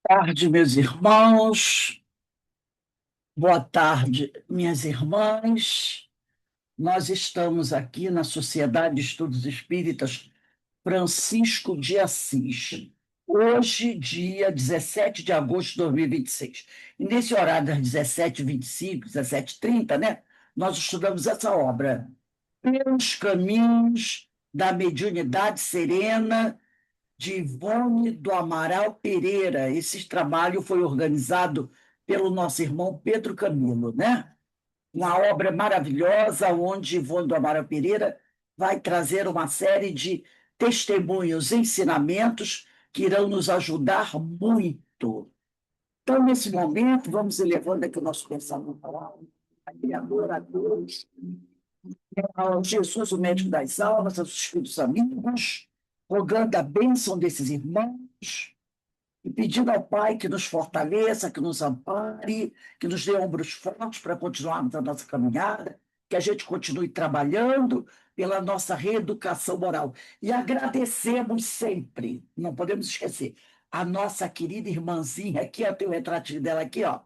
Tarde, meus irmãos. Boa tarde, minhas irmãs. Nós estamos aqui na Sociedade de Estudos Espíritas Francisco de Assis. Hoje, dia 17 de agosto de 2026. E nesse horário das 17h25, 17h30, né? Nós estudamos essa obra, Pelos Caminhos da Mediunidade Serena, de Ivone do Amaral Pereira. Esse trabalho foi organizado pelo nosso irmão Pedro Camilo, né? Uma obra maravilhosa, onde Ivone do Amaral Pereira vai trazer uma série de testemunhos, ensinamentos que irão nos ajudar muito. Então, nesse momento, vamos elevando aqui o nosso pensamento ao Criador, a Deus, ao Jesus, o médico das almas, aos espíritos amigos, rogando a bênção desses irmãos e pedindo ao Pai que nos fortaleça, que nos ampare, que nos dê ombros fortes para continuarmos a nossa caminhada, que a gente continue trabalhando pela nossa reeducação moral. E agradecemos sempre, não podemos esquecer, a nossa querida irmãzinha aqui, eu tenho o retratinho dela aqui, ó,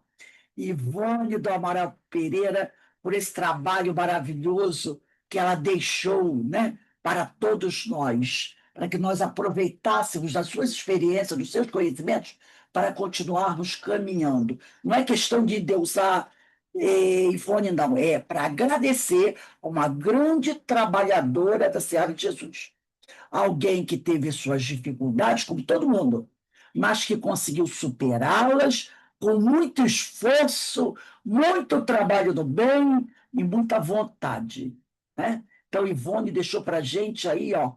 Ivone do Amaral Pereira, por esse trabalho maravilhoso que ela deixou, né, para todos nós, para que nós aproveitássemos das suas experiências, dos seus conhecimentos, para continuarmos caminhando. Não é questão de endeusar Ivone, não, é para agradecer a uma grande trabalhadora da Seara de Jesus. Alguém que teve suas dificuldades, como todo mundo, mas que conseguiu superá-las com muito esforço, muito trabalho do bem e muita vontade, né? Então, Ivone deixou para a gente aí, ó,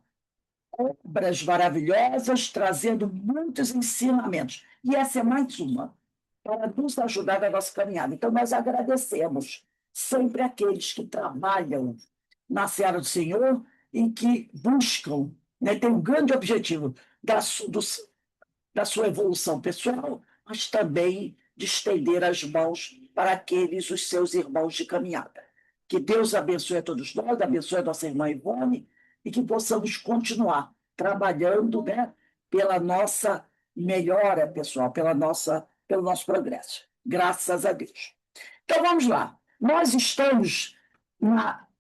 obras maravilhosas, trazendo muitos ensinamentos. E essa é mais uma, para nos ajudar na nossa caminhada. Então, nós agradecemos sempre aqueles que trabalham na seara do Senhor e que buscam, né, tem um grande objetivo da sua evolução pessoal, mas também de estender as mãos para aqueles, os seus irmãos de caminhada. Que Deus abençoe a todos nós, abençoe a nossa irmã Ivone, e que possamos continuar trabalhando, né, pela nossa melhora pessoal, pelo nosso progresso. Graças a Deus. Então vamos lá. Nós estamos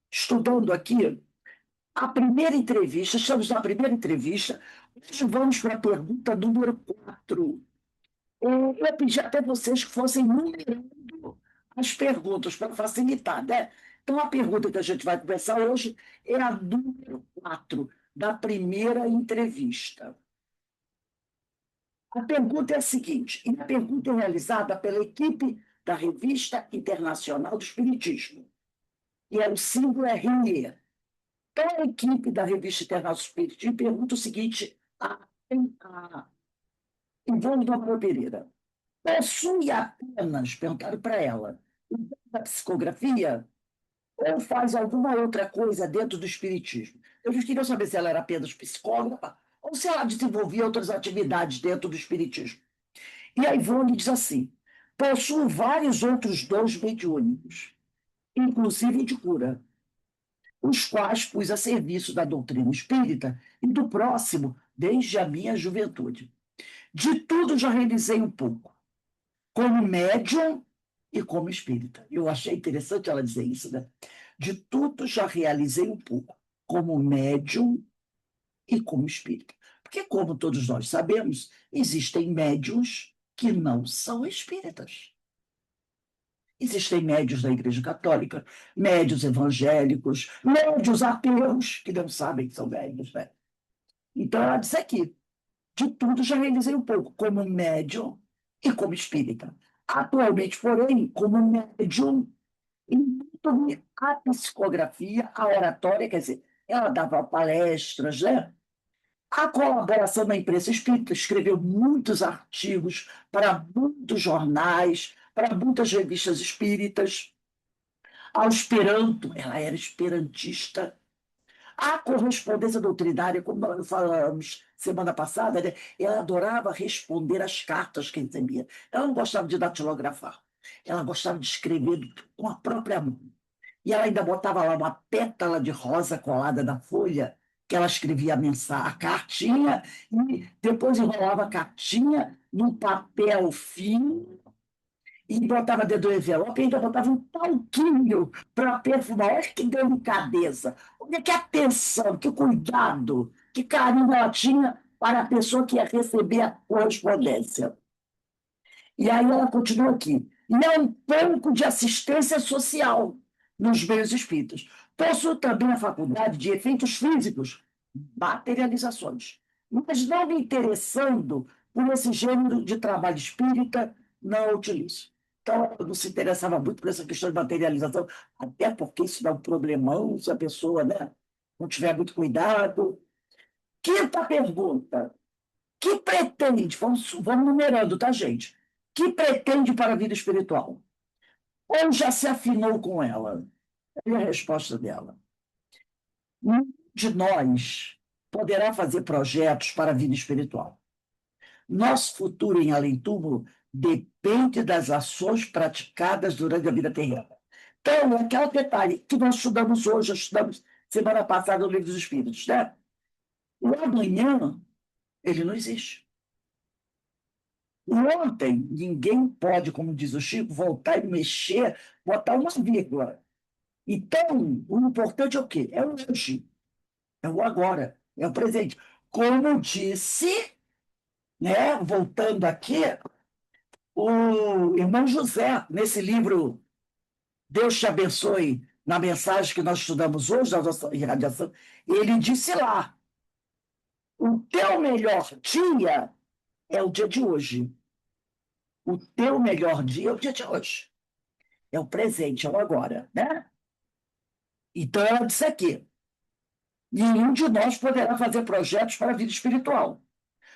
estudando aqui a primeira entrevista, estamos na primeira entrevista. Hoje vamos para a pergunta número 4. Eu pedi até vocês que fossem numerando as perguntas para facilitar, né? Então, a pergunta que a gente vai conversar hoje é a número 4 da primeira entrevista. A pergunta é a seguinte, e a pergunta é realizada pela equipe da Revista Internacional do Espiritismo, e o símbolo é RIE. Então, a equipe da Revista Internacional do Espiritismo pergunta o seguinte a Ivone do Amaral Pereira: possui apenas, perguntaram para ela, o dom da psicografia ou faz alguma outra coisa dentro do espiritismo? Eu queria saber se ela era apenas psicógrafa ou se ela desenvolvia outras atividades dentro do espiritismo. E a Ivone diz assim: possuo vários outros dons mediúnicos, inclusive de cura, os quais pus a serviço da doutrina espírita e do próximo desde a minha juventude. De tudo já realizei um pouco, como médium e como espírita. Eu achei interessante ela dizer isso, né? De tudo já realizei um pouco, como médium e como espírita. Porque, como todos nós sabemos, existem médiums que não são espíritas. Existem médios da Igreja Católica, médios evangélicos, médios ateus, que não sabem que são médios, né? Então, ela diz aqui, de tudo já realizei um pouco, como médium e como espírita. Atualmente, porém, como médium, muito a psicografia, a oratória, quer dizer, ela dava palestras, né? A colaboração na imprensa espírita, escreveu muitos artigos para muitos jornais, para muitas revistas espíritas. Ao Esperanto, ela era esperantista. A correspondência doutrinária, como nós falamos semana passada, né? Ela adorava responder às cartas que recebia. Ela não gostava de datilografar. Ela gostava de escrever com a própria mão. E ela ainda botava lá uma pétala de rosa colada na folha, que ela escrevia a cartinha e depois enrolava a cartinha num papel fino e botava dentro do envelope e ainda botava um talquinho para perfumar. Olha que delicadeza, olha que atenção, que cuidado, que carinho ela tinha para a pessoa que ia receber a correspondência. E aí ela continua aqui. E é um pouco de assistência social nos meios espíritas. Possui também a faculdade de efeitos físicos, materializações. Mas não me interessando por esse gênero de trabalho espírita, não utilizo. Então, eu não se interessava muito por essa questão de materialização, até porque isso dá um problemão se a pessoa, né, não tiver muito cuidado. Quinta pergunta. Que pretende, vamos numerando, tá, gente? Que pretende para a vida espiritual? Ou já se afinou com ela? E a resposta dela. Nenhum de nós poderá fazer projetos para a vida espiritual. Nosso futuro em além-túmulo depende das ações praticadas durante a vida terrena. Então, é aquele detalhe que nós estudamos hoje, estudamos semana passada no Livro dos Espíritos, né? O amanhã, ele não existe. Ontem, ninguém pode, como diz o Chico, voltar e mexer, botar uma vírgula. Então, o importante é o quê? É o hoje, é o agora, é o presente. Como disse, né, voltando aqui, o irmão José, nesse livro Deus te abençoe, na mensagem que nós estudamos hoje, na nossa irradiação, ele disse lá: o teu melhor dia é o dia de hoje. O teu melhor dia é o dia de hoje. É o presente, é o agora, né? Então, ela disse aqui: nenhum de nós poderá fazer projetos para a vida espiritual.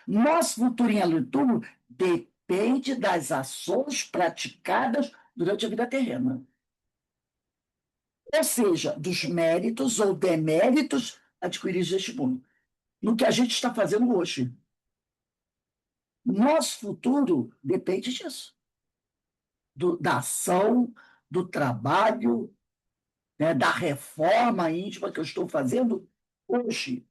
Nosso futuro em além-túmulo depende das ações praticadas durante a vida terrena. Ou seja, dos méritos ou deméritos adquiridos neste mundo, no que a gente está fazendo hoje. Nosso futuro depende disso, da ação, do trabalho, né, da reforma íntima que eu estou fazendo hoje.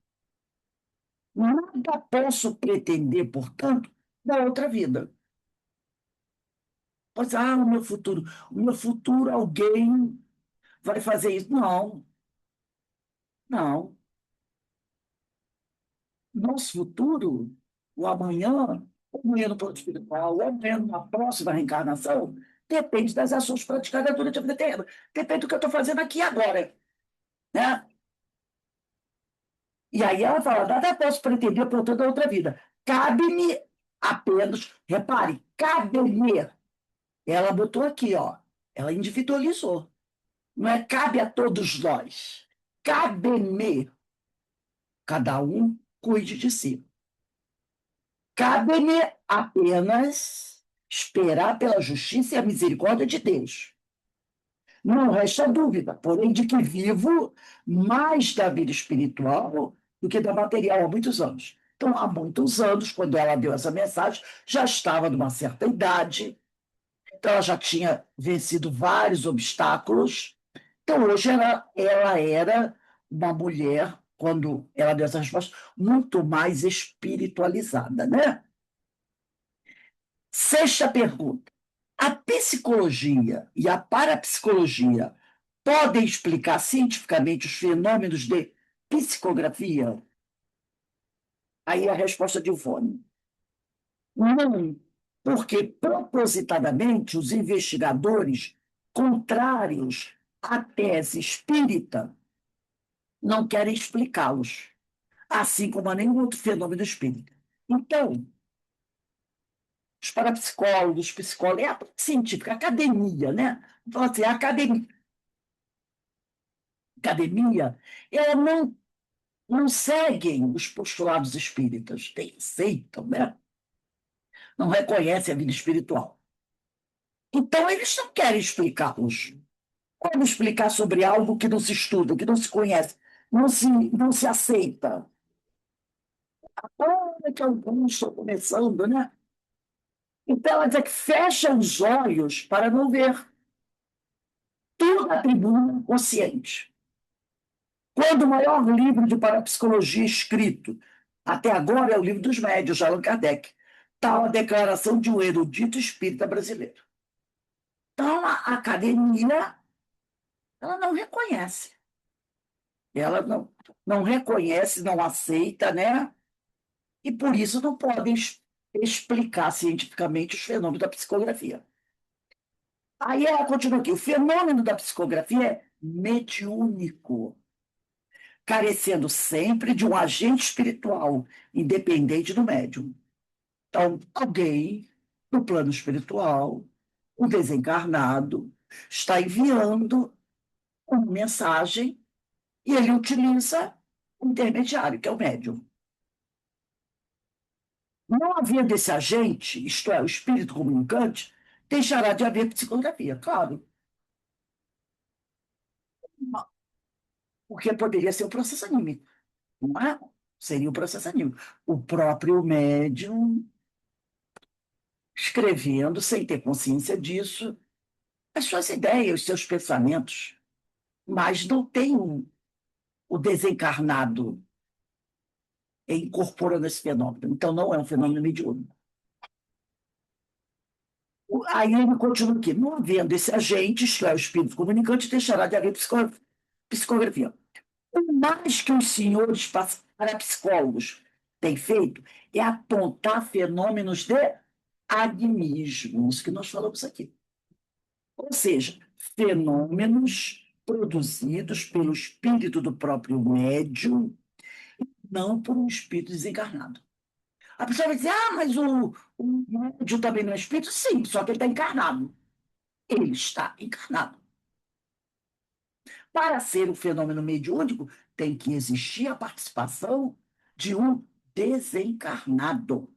Nada posso pretender, portanto, da outra vida. Pois, o meu futuro alguém vai fazer isso. Não, não. Nosso futuro, o amanhã no plano espiritual, o amanhã na próxima reencarnação, depende das ações praticadas durante a vida terrena. Depende do que eu estou fazendo aqui e agora. Né? E aí ela fala, nada posso pretender, portanto, da outra vida. Cabe-me apenas, repare, cabe-me. Ela botou aqui, ó, ela individualizou. Não é cabe a todos nós. Cabe-me. Cada um cuide de si. Cabe-me apenas esperar pela justiça e a misericórdia de Deus. Não resta dúvida, porém, de que vivo mais da vida espiritual do que da material há muitos anos. Então, há muitos anos, quando ela deu essa mensagem, já estava numa certa idade, então ela já tinha vencido vários obstáculos. Então, hoje ela era uma mulher, quando ela deu essa resposta, muito mais espiritualizada, né? Sexta pergunta. A psicologia e a parapsicologia podem explicar cientificamente os fenômenos de psicografia? Aí a resposta de Ivone. Não, porque propositadamente os investigadores contrários à tese espírita não querem explicá-los, assim como a nenhum outro fenômeno espírita. Então, os parapsicólogos, os psicólogos, é a científica, a academia, né? Então, assim, a academia, ela não seguem os postulados espíritas, aceitam, né? Não reconhecem a vida espiritual. Então, eles não querem explicá-los. Como explicar sobre algo que não se estuda, que não se conhece, não se aceita? Agora que alguns estão começando, né? Então, ela diz que fecha os olhos para não ver tudo a tribuna consciente. Quando o maior livro de parapsicologia escrito até agora é o livro dos médiuns, de Allan Kardec, tal a declaração de um erudito espírita brasileiro. Então, a academia ela não reconhece. Ela não reconhece, não aceita, né? E por isso não podem explicar cientificamente os fenômenos da psicografia. Aí ela continua aqui: o fenômeno da psicografia é mediúnico, carecendo sempre de um agente espiritual, independente do médium. Então, alguém no plano espiritual, um desencarnado, está enviando uma mensagem e ele utiliza um intermediário, que é o médium. Não havendo esse agente, isto é, o espírito comunicante, deixará de haver psicografia, claro, porque poderia ser um processo anímico, não é? Seria um processo anímico. O próprio médium escrevendo, sem ter consciência disso, as suas ideias, os seus pensamentos, mas não tem o desencarnado incorporando esse fenômeno. Então, não é um fenômeno mediúnico. Aí ele continua aqui: não havendo esse agente, isto é, o espírito comunicante, deixará de haver psicografia. O mais que os senhores parapsicólogos têm feito é apontar fenômenos de animismos, que nós falamos aqui. Ou seja, fenômenos produzidos pelo espírito do próprio médium, não por um espírito desencarnado. A pessoa vai dizer: ah, mas o médium também não é espírito? Sim, só que ele está encarnado. Ele está encarnado. Para ser um fenômeno mediúnico, tem que existir a participação de um desencarnado.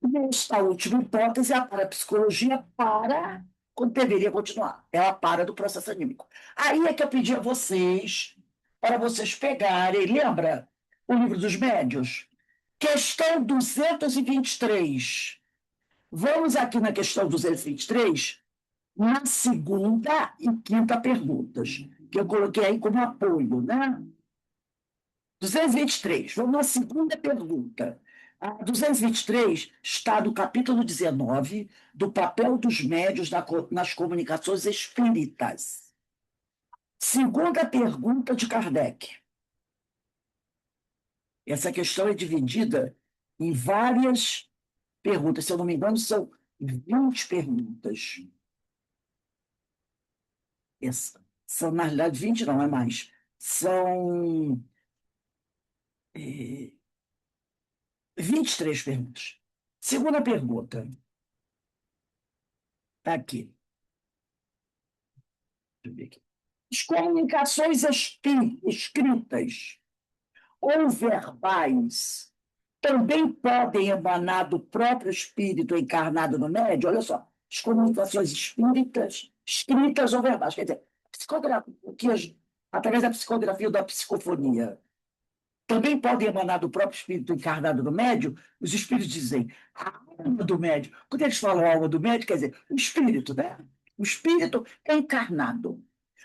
Nesta última hipótese, a parapsicologia para quando deveria continuar. Ela para do processo anímico. Aí é que eu pedi a vocês, para vocês pegarem, lembra o livro dos médiuns? Questão 223. Vamos aqui na questão 223, na segunda e quinta perguntas, que eu coloquei aí como apoio, né? 223, vamos na segunda pergunta. A 223 está no capítulo 19 do papel dos médiuns nas comunicações espíritas. Segunda pergunta de Kardec. Essa questão é dividida em várias perguntas. Se eu não me engano, são 20 perguntas. São, na realidade, 20 não é mais. São 23 perguntas. Segunda pergunta, está aqui. Deixa eu ver aqui. As comunicações escritas ou verbais também podem emanar do próprio espírito encarnado no médium? Olha só, as comunicações espíritas, escritas ou verbais, quer dizer, através da psicografia ou da psicofonia, também podem emanar do próprio espírito encarnado no médium. Os espíritos dizem a alma do médium. Quando eles falam alma do médium, quer dizer, o espírito, né? O espírito é encarnado.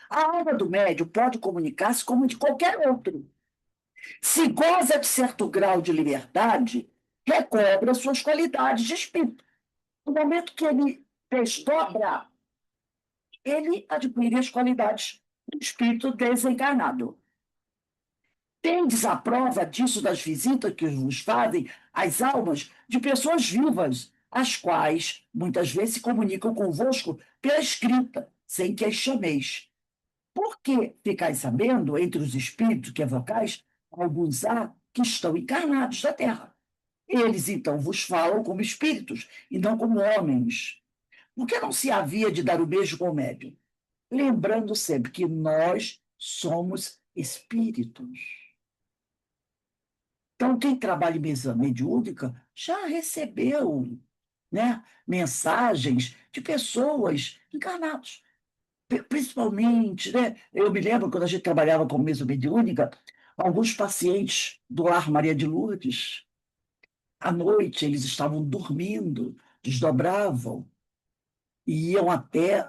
A alma do médium pode comunicar-se como de qualquer outro. Se goza de certo grau de liberdade, recobra suas qualidades de espírito. No momento que ele desdobra, ele adquire as qualidades do espírito desencarnado. Tendes a prova disso das visitas que vos fazem as almas de pessoas vivas, as quais muitas vezes se comunicam convosco pela escrita, sem que as chameis. Por que ficais sabendo, entre os espíritos que evocais, alguns há que estão encarnados da terra? Eles, então, vos falam como espíritos e não como homens. Por que não se havia de dar o beijo com o médium? Lembrando sempre que nós somos espíritos. Então, quem trabalha em mesa mediúnica já recebeu, né, mensagens de pessoas encarnadas. Principalmente, né, eu me lembro quando a gente trabalhava com mesa mediúnica, alguns pacientes do Lar Maria de Lourdes, à noite eles estavam dormindo, desdobravam e iam até,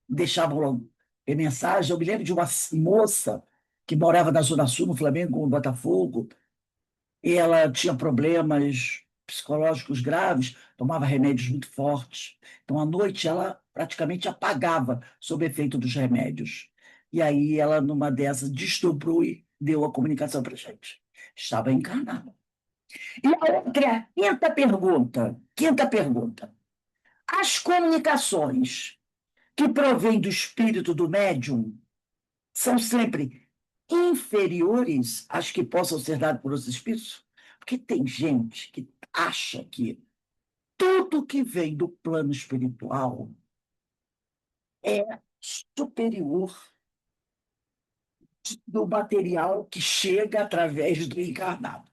deixavam mensagem. Eu me lembro de uma moça que morava na Zona Sul, no Flamengo, no Botafogo, e ela tinha problemas psicológicos graves, tomava remédios muito fortes. Então, à noite, ela praticamente apagava sob efeito dos remédios. E aí, ela, numa dessas, desdobrou e deu a comunicação para a gente. Estava encarnada. E a outra, quinta pergunta. As comunicações que provêm do espírito do médium são sempre inferiores às que possam ser dadas por outros espíritos? Porque tem gente que acha que tudo que vem do plano espiritual é superior do material que chega através do encarnado.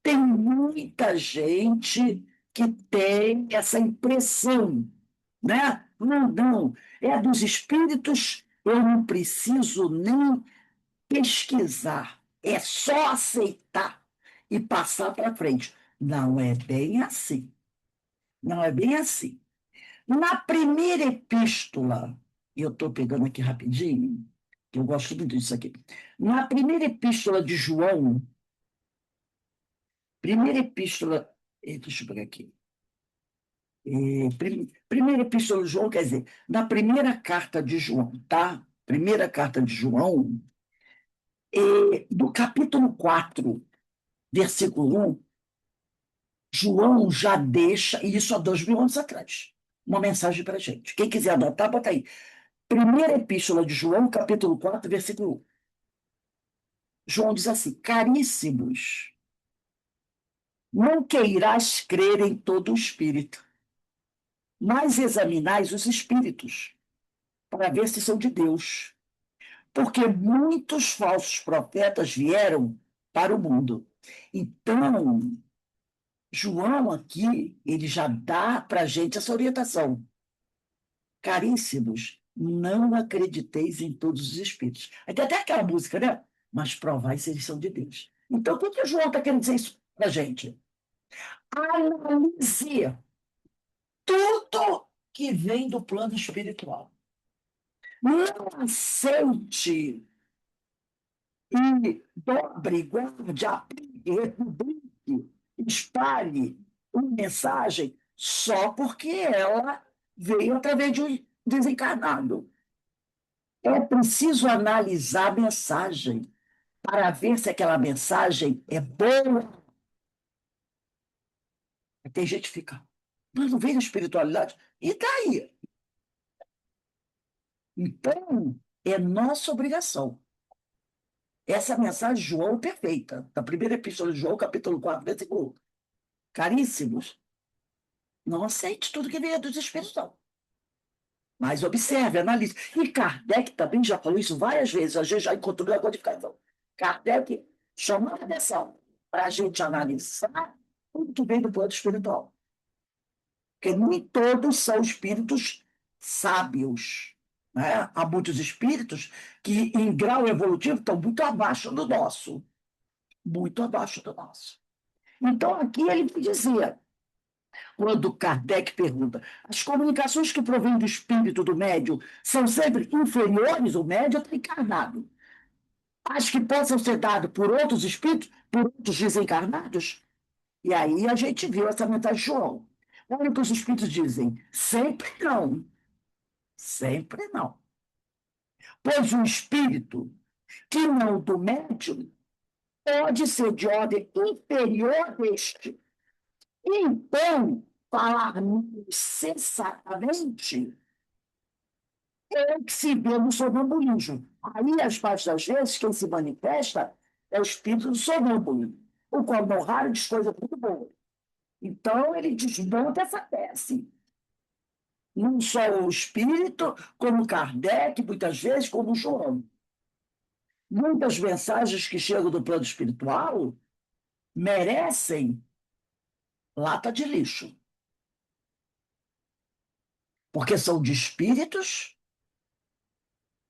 Tem muita gente que tem essa impressão, né? Não, não, é dos espíritos, eu não preciso nem pesquisar, é só aceitar e passar para frente. Não é bem assim. Não é bem assim. Na primeira epístola, eu estou pegando aqui rapidinho, que eu gosto muito disso aqui. Na primeira epístola de João, primeira epístola, deixa eu pegar aqui. Primeira epístola de João, quer dizer, na primeira carta de João, tá? Primeira carta de João, do capítulo 4, versículo 1, João já deixa, e isso há 2000 anos atrás, uma mensagem para a gente. Quem quiser anotar, bota aí. Primeira Epístola de João, capítulo 4, versículo 1. João diz assim: Caríssimos, não queirás crer em todo o espírito, mas examinais os espíritos, para ver se são de Deus. Porque muitos falsos profetas vieram para o mundo. Então, João aqui, ele já dá para a gente essa orientação. Caríssimos, não acrediteis em todos os espíritos. Aí tem até aquela música, né? Mas provai se eles são de Deus. Então, o que o João está querendo dizer isso para a gente? Analise tudo que vem do plano espiritual. Não aceite e dobre, guarde, aplique, republique, espalhe uma mensagem só porque ela veio através de um desencarnado. É preciso analisar a mensagem para ver se aquela mensagem é boa. Tem gente que fica, mas não vem na espiritualidade. E daí? Então, é nossa obrigação. Essa mensagem de João é perfeita, da primeira epístola de João, capítulo 4, versículo 1. Caríssimos, não aceite tudo que vem dos espíritos, não. Mas observe, analise. E Kardec também já falou isso várias vezes, a gente já encontrou na codificação. Kardec chamou a atenção para a gente analisar tudo que vem do plano espiritual. Porque nem todos são espíritos sábios. Né? Há muitos espíritos que, em grau evolutivo, estão muito abaixo do nosso. Muito abaixo do nosso. Então, aqui ele dizia, quando Kardec pergunta, as comunicações que provêm do espírito do médium são sempre inferiores ao médium está encarnado. As que possam ser dadas por outros espíritos, por outros desencarnados. E aí a gente viu essa mensagem de João. Olha o que os espíritos dizem. Sempre não. Sempre não. Pois o espírito, que não do médium, pode ser de ordem inferior deste. Então, falar incessantemente é o que se vê no sonambulismo. Aí, as partes das vezes, quem se manifesta é o espírito do sonâmbulo, o qual não raro diz coisa muito boa. Então, ele desmonta essa tese. Não só o espírito, como Kardec, muitas vezes, como João. Muitas mensagens que chegam do plano espiritual merecem lata de lixo, porque são de espíritos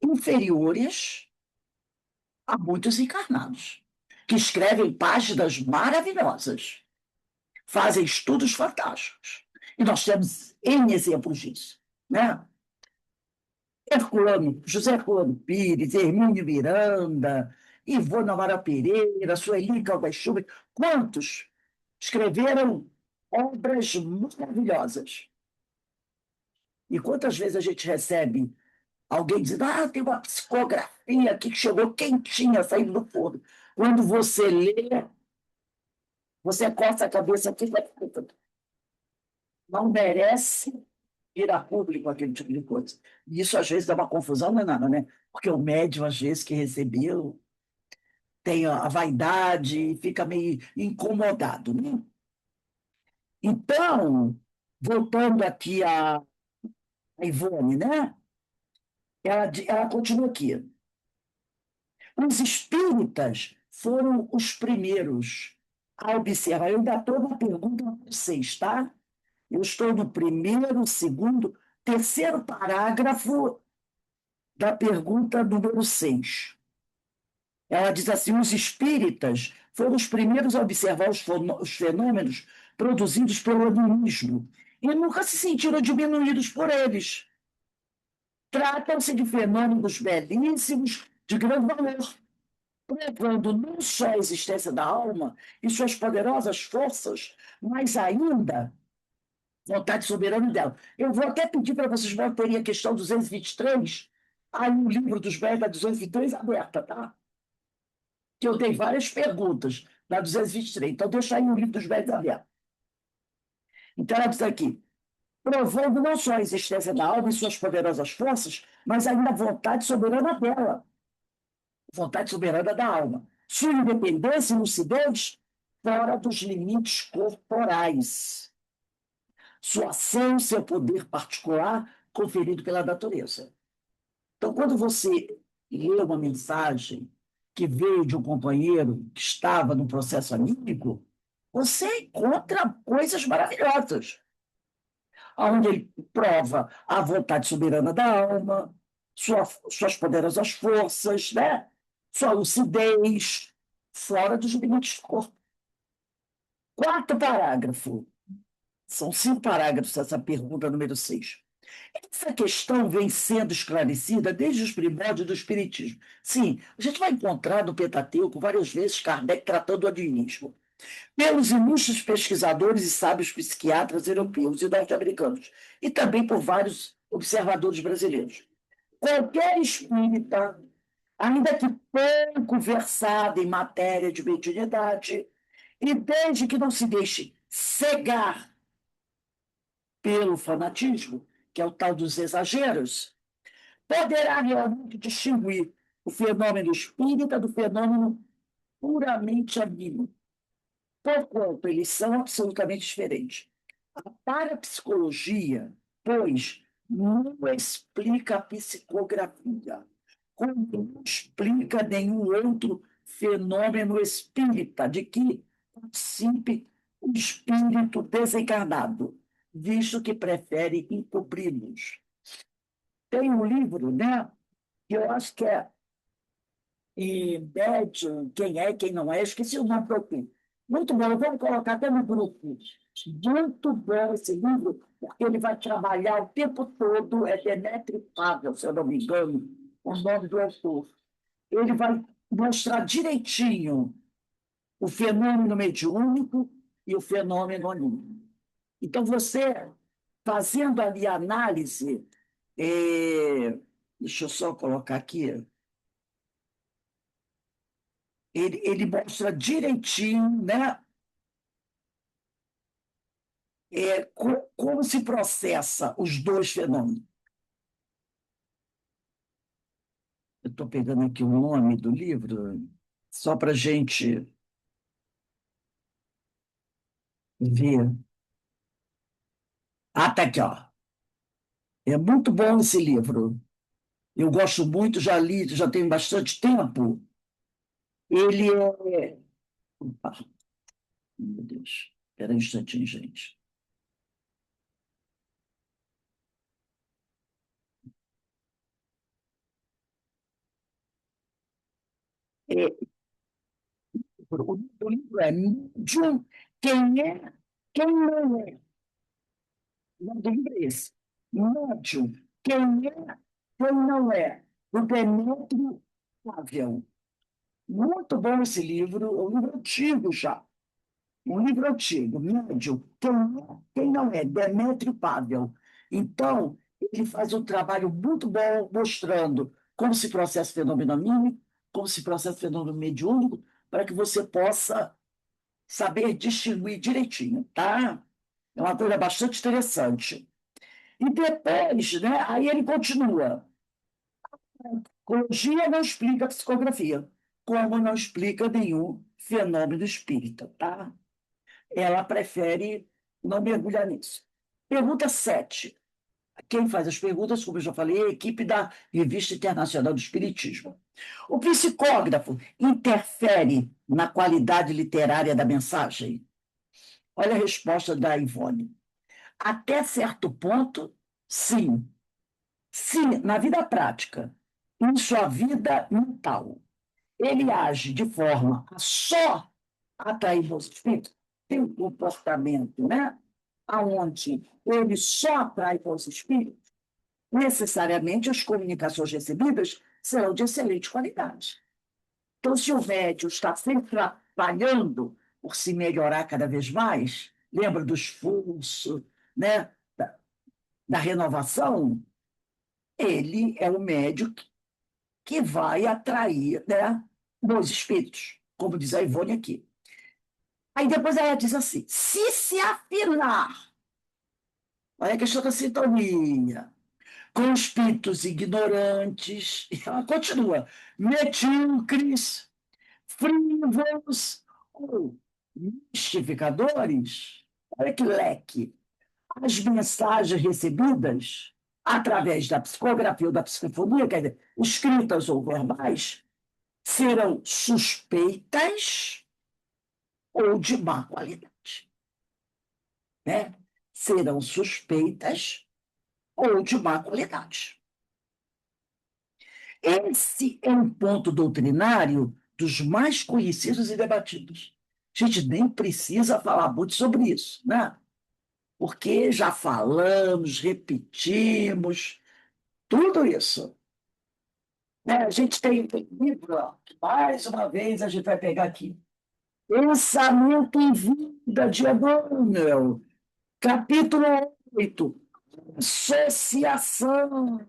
inferiores a muitos encarnados, que escrevem páginas maravilhosas, fazem estudos fantásticos. E nós temos N exemplos disso. Né? José Herculano Pires, Hermínio Miranda, Ivona Amaral Pereira, Sueli Caldas Schubert, quantos escreveram obras maravilhosas? E quantas vezes a gente recebe alguém dizendo: ah, tem uma psicografia aqui que chegou quentinha, saindo do forno. Quando você lê, você coça a cabeça aqui, não merece ir a público aquele tipo de coisa. E isso às vezes dá uma confusão danada, né? Porque o médium, às vezes, que recebeu, tem a vaidade e fica meio incomodado, né? Então, voltando aqui a Ivone, né? Ela continua aqui. Os espíritas foram os primeiros a observar. Eu ainda estou na pergunta 6, tá? Eu estou no primeiro, segundo, terceiro parágrafo da pergunta número 6. Ela diz assim: os espíritas foram os primeiros a observar os fenômenos produzidos pelo animismo e nunca se sentiram diminuídos por eles. Tratam-se de fenômenos belíssimos, de grande valor, provando não só a existência da alma e suas poderosas forças, mas ainda vontade soberana dela. Eu vou até pedir para vocês manterem a questão 223, aí o livro dos velhos da 223 aberta, tá? Que eu dei várias perguntas na 223. Então, deixa aí o livro dos velhos aberto. Então, ela diz aqui: provando não só a existência da alma e suas poderosas forças, mas ainda a vontade soberana dela, vontade soberana da alma, sua independência e lucidez fora dos limites corporais, sua ação, seu poder particular conferido pela natureza. Então, quando você lê uma mensagem que veio de um companheiro que estava num processo anímico, você encontra coisas maravilhosas, onde ele prova a vontade soberana da alma, suas poderosas forças, né? Sua lucidez, fora dos limites do corpo. Quarto parágrafo. São 5 parágrafos essa pergunta número 6. Essa questão vem sendo esclarecida desde os primórdios do Espiritismo. Sim, a gente vai encontrar no Pentateuco várias vezes Kardec tratando o animismo, pelos ilustres pesquisadores e sábios psiquiatras europeus e norte-americanos, e também por vários observadores brasileiros. Qualquer espírita, ainda que pouco versado em matéria de mediunidade, e desde que não se deixe cegar pelo fanatismo, que é o tal dos exageros, poderá realmente distinguir o fenômeno espírita do fenômeno puramente anímico, porquanto eles são absolutamente diferentes. A parapsicologia, pois, não explica a psicografia, como não explica nenhum outro fenômeno espírita de que participe o espírito desencarnado, visto que prefere encobri-los. Tem um livro, né, que eu acho que é Médium, quem é, quem não é, esqueci o nome do autor. Muito bom, vamos colocar até no grupo. Muito bom esse livro, porque ele vai trabalhar o tempo todo, é Demetrio Pavel, se eu não me engano, o nome do autor. Ele vai mostrar direitinho o fenômeno mediúnico e o fenômeno anímico. Então, você, fazendo ali a análise, deixa eu só colocar aqui, ele mostra direitinho, né, como se processa os dois fenômenos. Eu estou pegando aqui o nome do livro, só para a gente ver. Ah, tá aqui, ó. É muito bom esse livro. Eu gosto muito, já li, já tem bastante tempo. Ele é. Opa, meu Deus, espera um instantinho, gente. É, o livro é Medium, quem é, quem não é. O nome do livro é esse. Médium, quem é Quem não é? O Demétrio Pável. Muito bom esse livro, é um livro antigo já. Um livro antigo, médio. Quem não é? Demétrio Pável. Então, ele faz um trabalho muito bom mostrando como se processa o fenômeno anímico, como se processa o fenômeno mediúnico, para que você possa saber distinguir direitinho, tá? É uma coisa bastante interessante. E depois, né, aí ele continua. Psicologia não explica a psicografia, como não explica nenhum fenômeno espírita, tá? Ela prefere não mergulhar nisso. Pergunta 7. Quem faz as perguntas, como eu já falei, é a equipe da Revista Internacional do Espiritismo. O psicógrafo interfere na qualidade literária da mensagem? Olha a resposta da Ivone. Até certo ponto, sim. Se, na vida prática, em sua vida mental, ele age de forma a só atrair bons espíritos, tem um comportamento, né? Onde ele só atrai bons espíritos, necessariamente as comunicações recebidas serão de excelente qualidade. Então, se o médium está sempre trabalhando por se melhorar cada vez mais, lembra do esforço, né? Da renovação, ele é o médium que vai atrair, né, bons espíritos, como diz a Ivone aqui. Aí depois ela diz assim: se afinar, olha a questão da sintonia, com espíritos ignorantes, e ela continua, medíocres, frívolos ou mistificadores, olha que leque, as mensagens recebidas através da psicografia ou da psicofonia, quer dizer, escritas ou verbais, serão suspeitas ou de má qualidade, né? Serão suspeitas ou de má qualidade. Esse é um ponto doutrinário dos mais conhecidos e debatidos. A gente nem precisa falar muito sobre isso, né? Porque já falamos, repetimos, tudo isso. Né? A gente tem livro, ó, que mais uma vez a gente vai pegar aqui. Pensamento em Vida, de Emmanuel, capítulo 8, associação,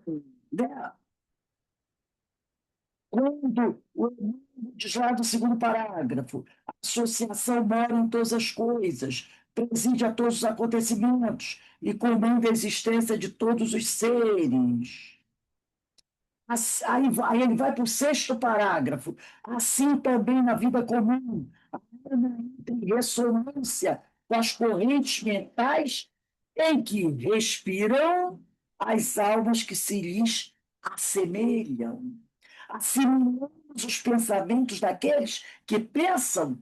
né? Quando o Emmanuel diz lá do segundo parágrafo, a associação mora em todas as coisas, preside a todos os acontecimentos e comanda a existência de todos os seres. Aí ele vai para o sexto parágrafo. Assim também na vida comum, a alma entra em ressonância com as correntes mentais em que respiram as almas que se lhes assemelham. Assimilamos os pensamentos daqueles que pensam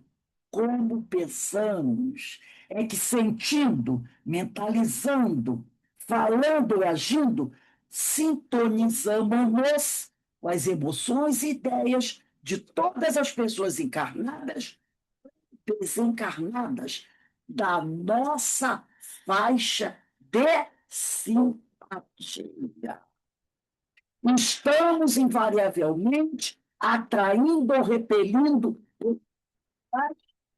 como pensamos. É que sentindo, mentalizando, falando e agindo, sintonizamos-nos com as emoções e ideias de todas as pessoas encarnadas, desencarnadas, da nossa faixa de simpatia. Estamos invariavelmente atraindo ou repelindo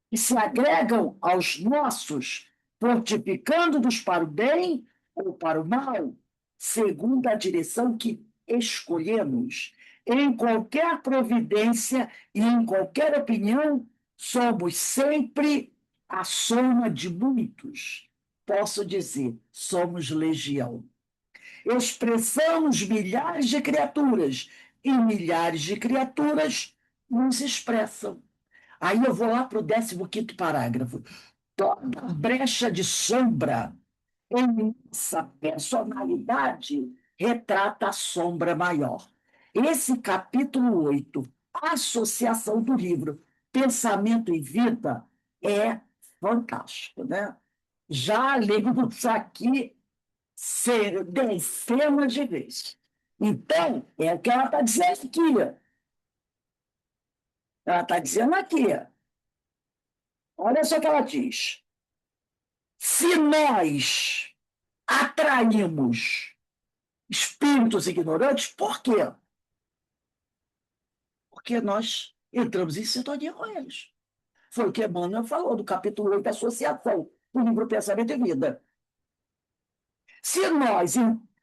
que se agregam aos nossos, fortificando-nos para o bem ou para o mal, segundo a direção que escolhemos. Em qualquer providência e em qualquer opinião, somos sempre a soma de muitos. Posso dizer, somos legião. Expressamos milhares de criaturas e milhares de criaturas nos expressam. Aí eu vou lá para o 15º parágrafo. Toda brecha de sombra em nossa personalidade retrata a sombra maior. Esse capítulo 8, associação do livro Pensamento e Vida, é fantástico, né? Já lemos aqui dezenas de vezes. Então, é o que ela está dizendo aqui. Ela está dizendo aqui. Olha só o que ela diz. Se nós atraímos espíritos ignorantes, por quê? Porque nós entramos em sintonia com eles. Foi o que Emmanuel falou do capítulo 8 da Associação, do livro Pensamento e Vida. Se nós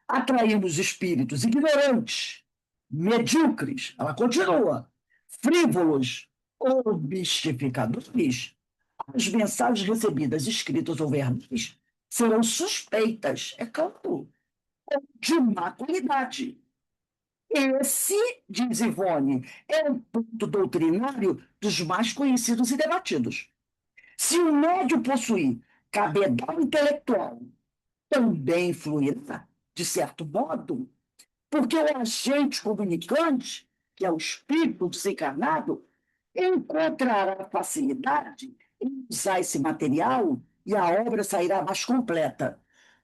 atraímos espíritos ignorantes, medíocres, ela continua, frívolos ou mistificadores, as mensagens recebidas, escritas ou verbais, serão suspeitas, é claro, de má qualidade. Esse, diz Ivone, é um ponto doutrinário dos mais conhecidos e debatidos. Se o médium possuir cabedal intelectual, também influirá, de certo modo, porque o agente comunicante, que é o espírito desencarnado, encontrará facilidade em usar esse material e a obra sairá mais completa.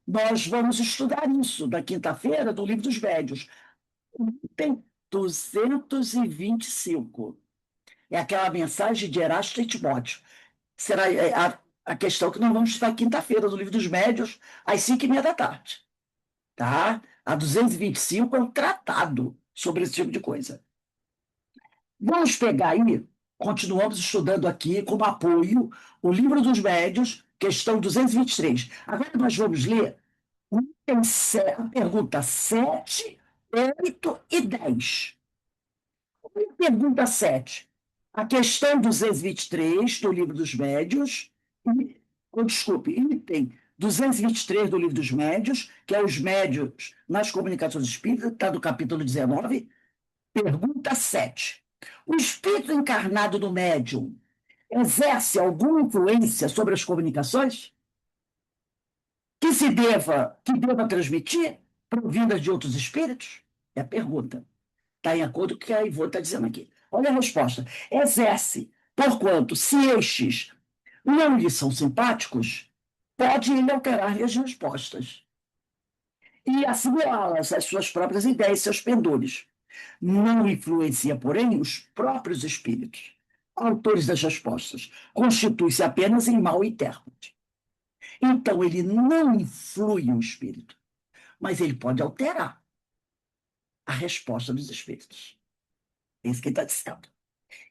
Nós vamos estudar isso na quinta-feira do Livro dos Médiuns. Tem 225. É aquela mensagem de Erasto e Timóteo. Será a questão que nós vamos estudar quinta-feira do Livro dos Médiuns, às 5h30 da tarde. Tá? A 225 é um tratado sobre esse tipo de coisa. Vamos pegar aí, continuamos estudando aqui como apoio o Livro dos Médiuns, questão 223. Agora nós vamos ler a pergunta 7, 8 e 10. Pergunta 7. A questão 223 do Livro dos Médiuns, desculpe, item 223 do Livro dos Médiuns, que é os médiuns nas comunicações espíritas, está no capítulo 19. Pergunta 7. O espírito encarnado do médium exerce alguma influência sobre as comunicações que deva transmitir provindas de outros espíritos? É a pergunta. Está em acordo com o que a Ivone está dizendo aqui. Olha a resposta. Exerce, porquanto, se estes não lhe são simpáticos, pode ele alterar-lhe as respostas e assimilá-las às suas próprias ideias, seus pendores. Não influencia, porém, os próprios espíritos, autores das respostas. Constitui-se apenas em mau intérprete. Então, ele não influi o espírito, mas ele pode alterar a resposta dos espíritos. É isso que ele está dizendo.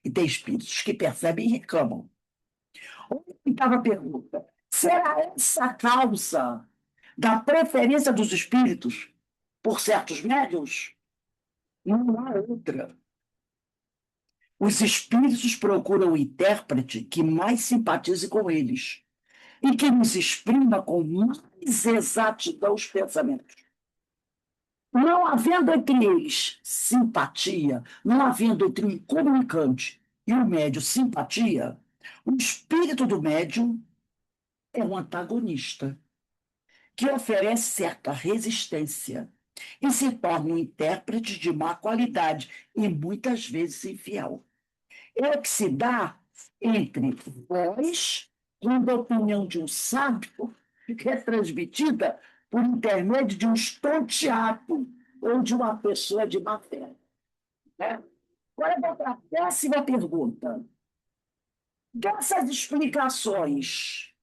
E tem espíritos que percebem e reclamam. Oitava pergunta. Será essa a causa da preferência dos espíritos por certos médiuns? Não há outra. Os espíritos procuram o intérprete que mais simpatize com eles e que nos exprima com mais exatidão os pensamentos. Não havendo entre eles simpatia, não havendo entre o comunicante e o médium simpatia, o espírito do médium é um antagonista que oferece certa resistência e se torna um intérprete de má qualidade e muitas vezes infiel. É o que se dá entre vós, quando a opinião de um sábio é transmitida por intermédio de um estonteado ou de uma pessoa de má fé. Né? Agora, vou para a próxima pergunta. Dessas explicações,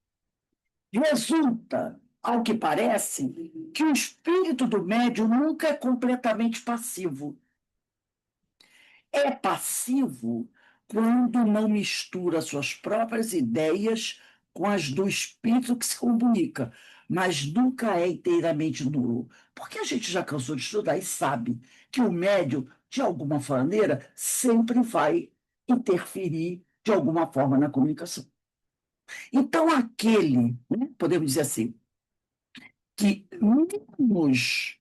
resulta, ao que parece, que o espírito do médium nunca é completamente passivo. É passivo quando não mistura suas próprias ideias com as do espírito que se comunica, mas nunca é inteiramente nulo. Porque a gente já cansou de estudar e sabe que o médium, de alguma maneira, sempre vai interferir de alguma forma na comunicação. Então, aquele, né, podemos dizer assim, que menos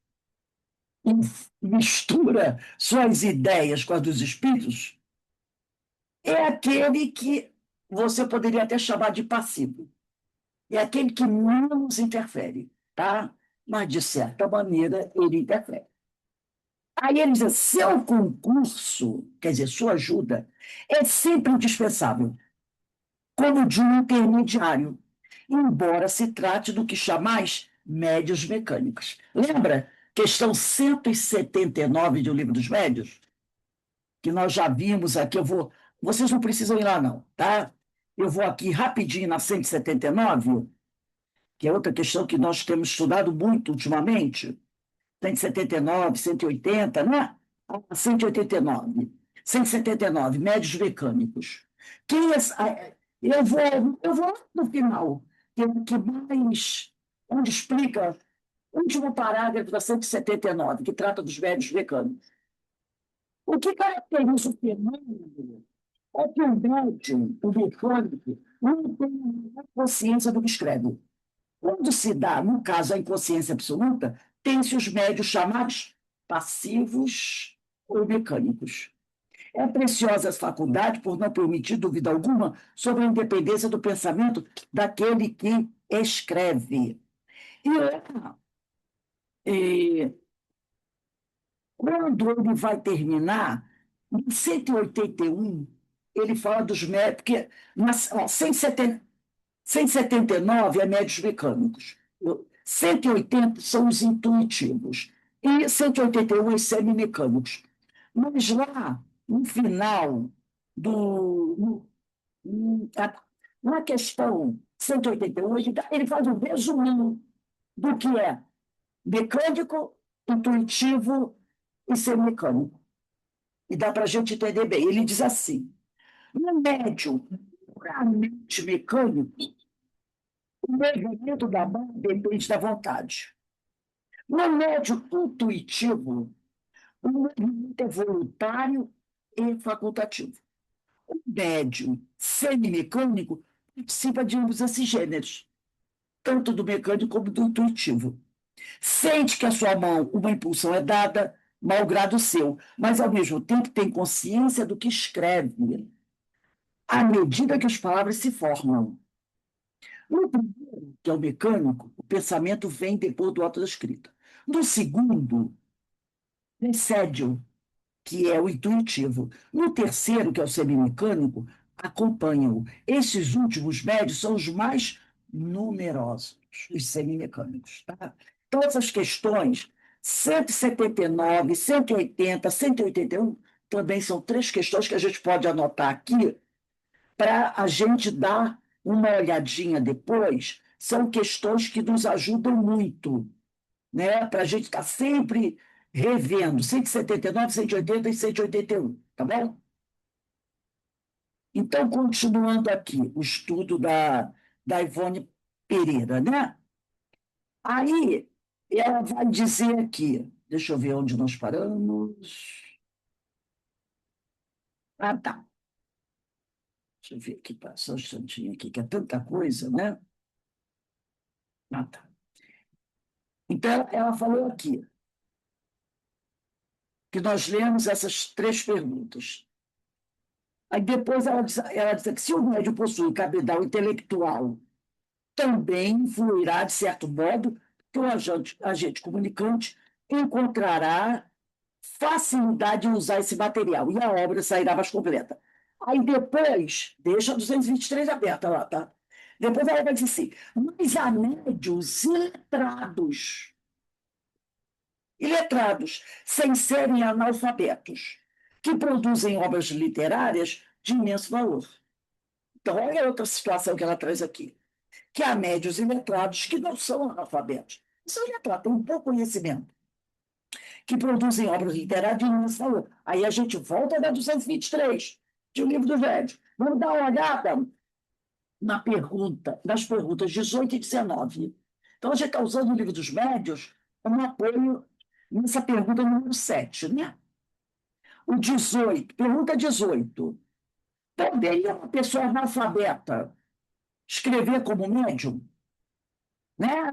mistura suas ideias com as dos espíritos, é aquele que você poderia até chamar de passivo. É aquele que menos interfere, tá? Mas, de certa maneira, ele interfere. Aí ele diz, seu concurso, quer dizer, sua ajuda, é sempre indispensável, como de um intermediário, embora se trate do que chamais médios mecânicos. Lembra? Questão 179 do Livro dos Médios? Que nós já vimos aqui, vocês não precisam ir lá não, tá? Eu vou aqui rapidinho na 179, que é outra questão que nós temos estudado muito ultimamente, 179, 180, né? 189. 179, médios mecânicos. Quem é, eu vou no final, que mais, onde explica o último parágrafo da 179, que trata dos médios mecânicos. O que caracteriza o fenômeno é que o médium, o mecânico, não tem consciência do que escreve. Quando se dá, no caso, a inconsciência absoluta, tem-se os médios chamados passivos ou mecânicos. É preciosa essa faculdade por não permitir dúvida alguma sobre a independência do pensamento daquele que escreve. E, quando ele vai terminar, em 181, ele fala dos médios, porque 179 é médios mecânicos, 180 são os intuitivos, e 181 os semimecânicos. Mas lá, no final do. Na questão 181, ele faz um resumo do que é mecânico, intuitivo e semimecânico. E dá para a gente entender bem. Ele diz assim: no médium puramente mecânico, o movimento da mão depende da vontade. No médium intuitivo, o movimento é voluntário e facultativo. O médium semimecânico participa de ambos esses gêneros, tanto do mecânico como do intuitivo. Sente que a sua mão, uma impulsão é dada, malgrado seu, mas ao mesmo tempo tem consciência do que escreve, à medida que as palavras se formam. No primeiro, que é o mecânico, o pensamento vem depois do ato da escrita. No segundo, precede-o, que é o intuitivo. No terceiro, que é o semimecânico, acompanham-o. Esses últimos médios são os mais numerosos, os semimecânicos. Tá? Então, essas questões, 179, 180, 181, também são três questões que a gente pode anotar aqui para a gente dar uma olhadinha depois. São questões que nos ajudam muito, né? Para a gente estar sempre revendo 179, 180 e 181, tá bom? Então, continuando aqui, o estudo da Ivone Pereira, né? Aí, ela vai dizer aqui, deixa eu ver onde nós paramos. Ah, tá. Deixa eu ver aqui, só um instantinho aqui, que é tanta coisa, né? Ah, tá. Então, ela falou aqui, que nós lemos essas três perguntas. Aí depois ela diz que se o médium possui capital intelectual, também influirá, de certo modo, que o agente comunicante encontrará facilidade em usar esse material e a obra sairá mais completa. Aí depois, deixa a 223 aberta lá, tá? Depois ela vai dizer assim, mas há médios iletrados, sem serem analfabetos, que produzem obras literárias de imenso valor. Então, olha outra situação que ela traz aqui, que há médios iletrados que não são analfabetos, são iletrados, têm um pouco conhecimento, que produzem obras literárias de imenso valor. Aí a gente volta da 223, de O Livro dos Médios. Vamos dar uma olhada nas perguntas 18 e 19. Então, a gente está usando o Livro dos Médios como apoio nessa pergunta número 7, né? O 18, pergunta 18. Poderia uma pessoa analfabeta escrever como médium? Né?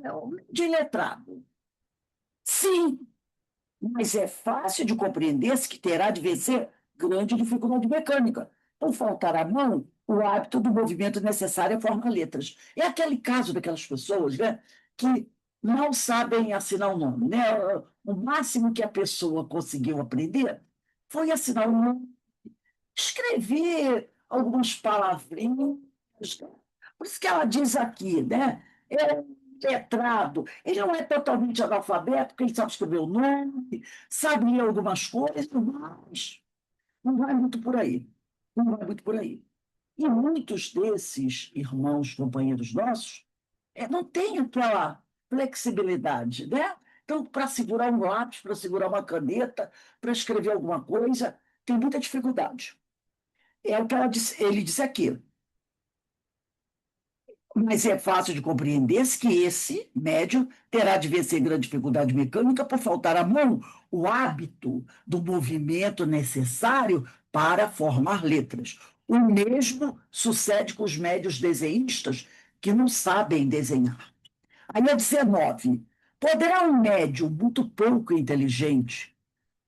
De letrado. Sim, mas é fácil de compreender-se que terá de vencer grande dificuldade mecânica, por faltar à mão o hábito do movimento necessário a formar letras. É aquele caso daquelas pessoas, né, que não sabem assinar o nome. Né? O máximo que a pessoa conseguiu aprender foi assinar o nome, escrever algumas palavrinhas. Por isso que ela diz aqui, né? É um letrado. Ele não é totalmente analfabeto, porque ele sabe escrever o nome, sabe ler algumas coisas, mas não vai muito por aí. Não vai muito por aí. E muitos desses irmãos, companheiros nossos, não têm aquela flexibilidade, né? Então, para segurar um lápis, para segurar uma caneta, para escrever alguma coisa, tem muita dificuldade. É o que ele disse aqui. Mas é fácil de compreender que esse médium terá de vencer grande dificuldade mecânica por faltar à mão o hábito do movimento necessário para formar letras. O mesmo sucede com os médios desenhistas que não sabem desenhar. Aí é 19. Poderá um médium muito pouco inteligente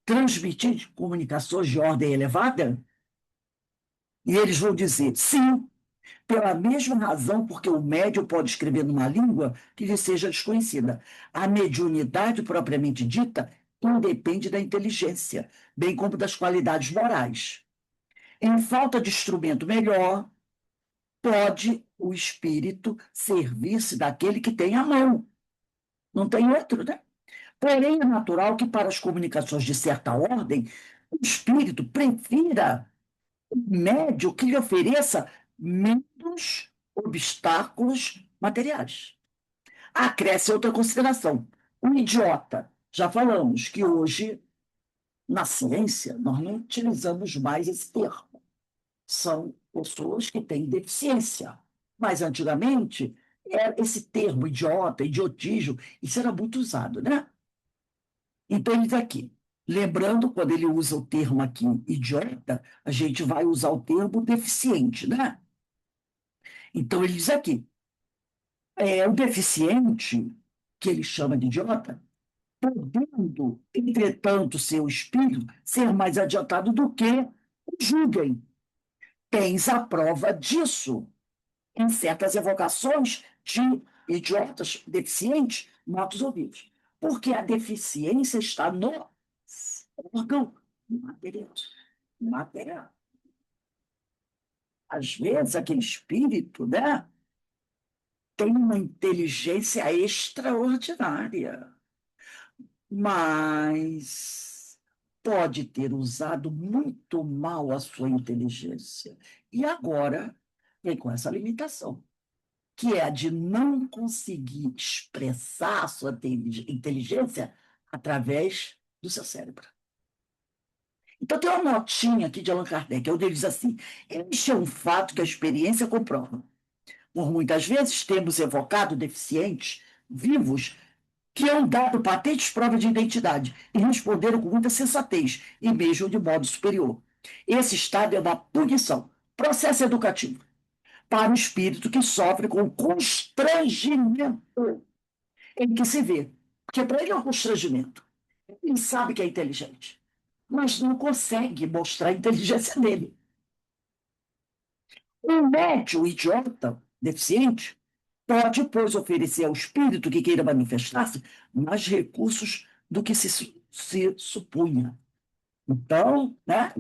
transmitir comunicações de ordem elevada? E eles vão dizer, sim, pela mesma razão, porque o médium pode escrever numa língua que lhe seja desconhecida. A mediunidade propriamente dita independe da inteligência, bem como das qualidades morais. Em falta de instrumento melhor, pode o espírito servir-se daquele que tem a mão. Não tem outro, né? Porém, é natural que, para as comunicações de certa ordem, o espírito prefira médio que lhe ofereça menos obstáculos materiais. Acresce outra consideração. O idiota. Já falamos que hoje, na ciência, nós não utilizamos mais esse termo. São pessoas que têm deficiência. Mas, antigamente, esse termo idiota, idiotismo, isso era muito usado, né? Então, ele diz aqui, lembrando, quando ele usa o termo aqui, idiota, a gente vai usar o termo deficiente, né? Então, ele diz aqui, o deficiente, que ele chama de idiota, podendo, entretanto, seu espírito ser mais adiantado do que o julguem. Tens a prova disso em certas evocações de idiotas deficientes mortos ou vivos. Porque a deficiência está no órgão material. Material. Às vezes, aquele espírito, né, tem uma inteligência extraordinária, mas pode ter usado muito mal a sua inteligência. E agora vem com essa limitação, que é a de não conseguir expressar a sua inteligência através do seu cérebro. Então, tem uma notinha aqui de Allan Kardec, onde ele diz assim: este é um fato que a experiência comprova. Por muitas vezes temos evocado deficientes vivos que han dado patentes provas de identidade e responderam com muita sensatez e mesmo de modo superior. Esse estado é uma punição, processo educativo, para o espírito que sofre com o constrangimento em que se vê. Porque para ele é um constrangimento. Ele sabe que é inteligente, mas não consegue mostrar a inteligência dele. Um médium idiota, deficiente, pode, pois, oferecer ao espírito que queira manifestar-se mais recursos do que se supunha. Então, né,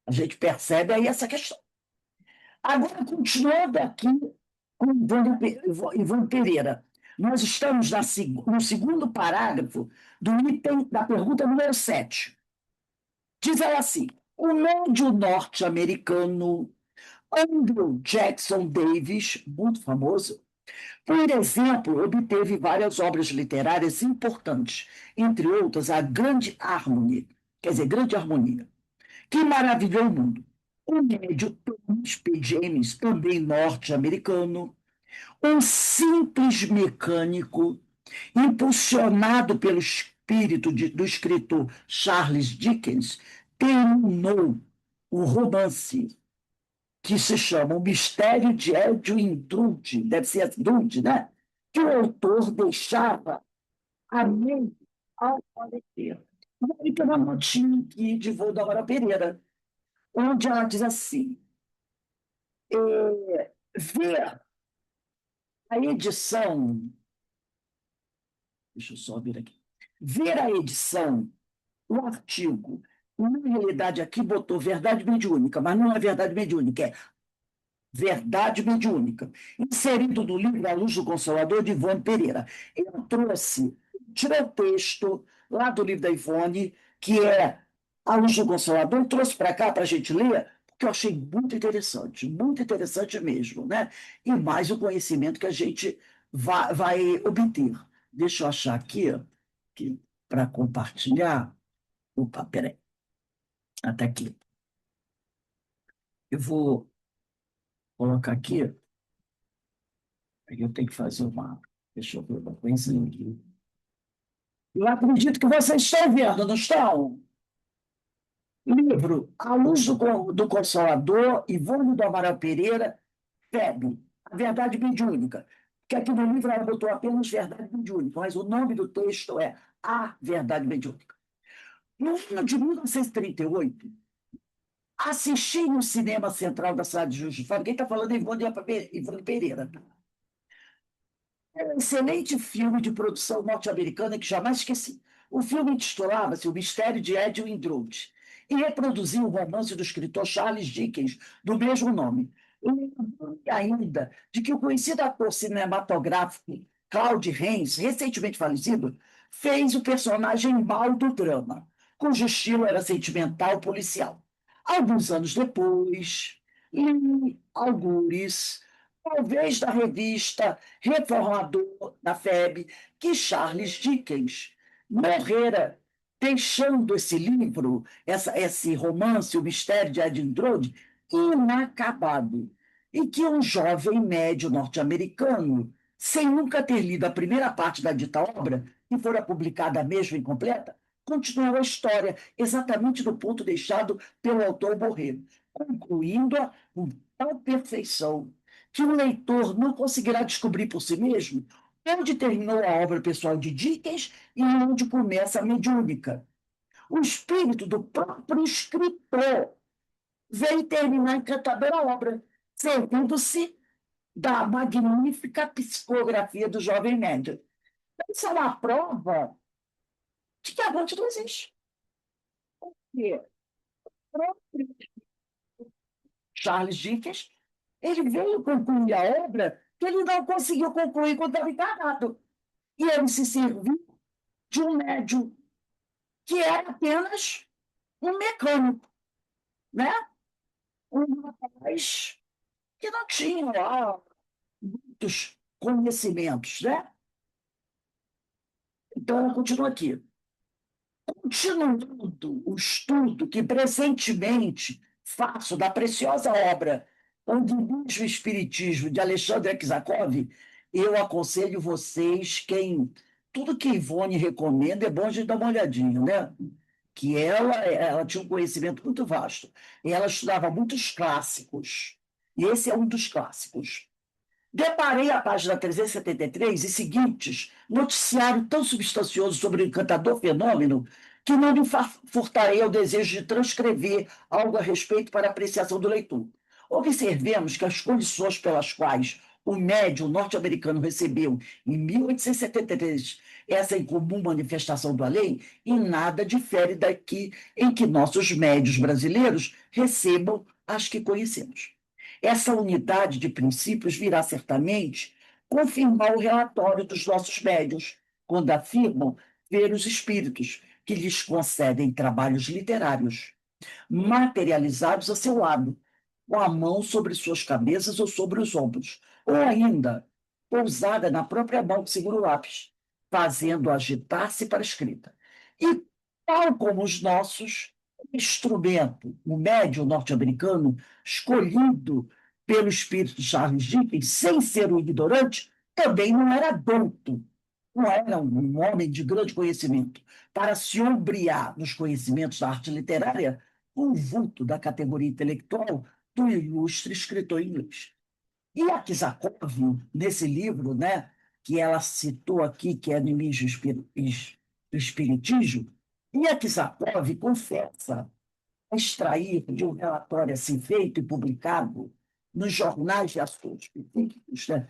a gente percebe aí essa questão. Agora, continuando aqui com Ivan Pereira, nós estamos no segundo parágrafo do item da pergunta número 7. Diz ela assim: o médio norte-americano Andrew Jackson Davis, muito famoso, por exemplo, obteve várias obras literárias importantes, entre outras a Grande Harmony, quer dizer, Grande Harmonia, que maravilhou o mundo. O médio Thomas P. James, também norte-americano, um simples mecânico, impulsionado pelo espírito do escritor Charles Dickens, terminou o romance que se chama O Mistério de Edwin Drood, deve ser Drood, né? Que o autor deixava a mente ao parecer. E aí tem uma notinha aqui de Valdemara Pereira, onde ela diz assim: ver a edição, deixa eu só ver aqui, ver a edição, o artigo, na realidade aqui botou verdade mediúnica, mas não é verdade mediúnica, é Verdade Mediúnica, inserido no livro A Luz do Consolador, de Ivone Pereira. Eu tirei o texto lá do livro da Ivone, que é A Luz do Consolador, trouxe para cá para a gente ler, porque eu achei muito interessante mesmo, né? E mais o conhecimento que a gente vai obter. Deixa eu achar aqui, aqui para compartilhar. Opa, peraí, até aqui. Eu vou colocar aqui, aí eu tenho que fazer uma. Deixa eu ver uma coisinha aqui. Eu acredito que vocês estão vendo, não estão? Livro A Luz do Consolador, Ivone do Amaral Pereira, Febre, A Verdade Mediúnica. Que aqui no livro ela botou apenas Verdade Mediúnica, mas o nome do texto é A Verdade Mediúnica. No ano de 1938, assisti no Cinema Central da cidade de Juiz de Fora. Quem está falando é Ivone Pereira. É um excelente filme de produção norte-americana que jamais esqueci. O filme intitulava-se O Mistério de Edwin Drood e reproduzia o romance do escritor Charles Dickens, do mesmo nome. Lembro-me ainda de que o conhecido ator cinematográfico Claude Rains, recentemente falecido, fez o personagem mal do drama, cujo estilo era sentimental policial. Alguns anos depois, li algures, talvez da revista Reformador da FEB, que Charles Dickens morrera, deixando esse livro, esse romance, O Mistério de Edwin Drood, inacabado. E que um jovem médio norte-americano, sem nunca ter lido a primeira parte da dita obra, que fora publicada mesmo incompleta, continuou a história exatamente do ponto deixado pelo autor morrendo, concluindo-a com tal perfeição que o leitor não conseguirá descobrir por si mesmo onde terminou a obra pessoal de Dickens e onde começa a mediúnica. O espírito do próprio escritor veio terminar encantadora a obra, servindo-se da magnífica psicografia do jovem médium. Isso é uma prova de que a morte não existe. E o próprio Charles Dickens, ele veio concluir a obra que ele não conseguiu concluir quando estava encarnado. E ele se serviu de um médium que era apenas um mecânico, né? Um rapaz que não tinha lá muitos conhecimentos, né? Então, ela continua aqui. Continuando o estudo que presentemente faço da preciosa obra O Divismo Espiritismo, de Alexandre Aksakoff, eu aconselho vocês, tudo que Ivone recomenda é bom a gente dar uma olhadinha, né? Que ela tinha um conhecimento muito vasto. E ela estudava muitos clássicos. E esse é um dos clássicos. Deparei a página 373 e seguintes, noticiário tão substancioso sobre o encantador fenômeno, que não me furtarei ao desejo de transcrever algo a respeito para apreciação do leitor. Observemos que as condições pelas quais o médium norte-americano recebeu, em 1873, essa incomum manifestação do além, em nada difere daqui em que nossos médios brasileiros recebam as que conhecemos. Essa unidade de princípios virá certamente confirmar o relatório dos nossos médiuns, quando afirmam ver os espíritos, que lhes concedem trabalhos literários, materializados a seu lado, com a mão sobre suas cabeças ou sobre os ombros, ou ainda pousada na própria mão que segura o lápis, fazendo agitar-se para a escrita. E, tal como os nossos, o instrumento, o médium norte-americano, escolhido pelo espírito de Charles Dickens, sem ser um ignorante, também não era douto, não era um homem de grande conhecimento, para se ombrear nos conhecimentos da arte literária, o vulto da categoria intelectual do ilustre escritor inglês. E a Kizakov, nesse livro, né, que ela citou aqui, que é Animismo do Espiritismo, e a Kizakov confessa extrair de um relatório assim feito e publicado nos jornais de assuntos específicos, né,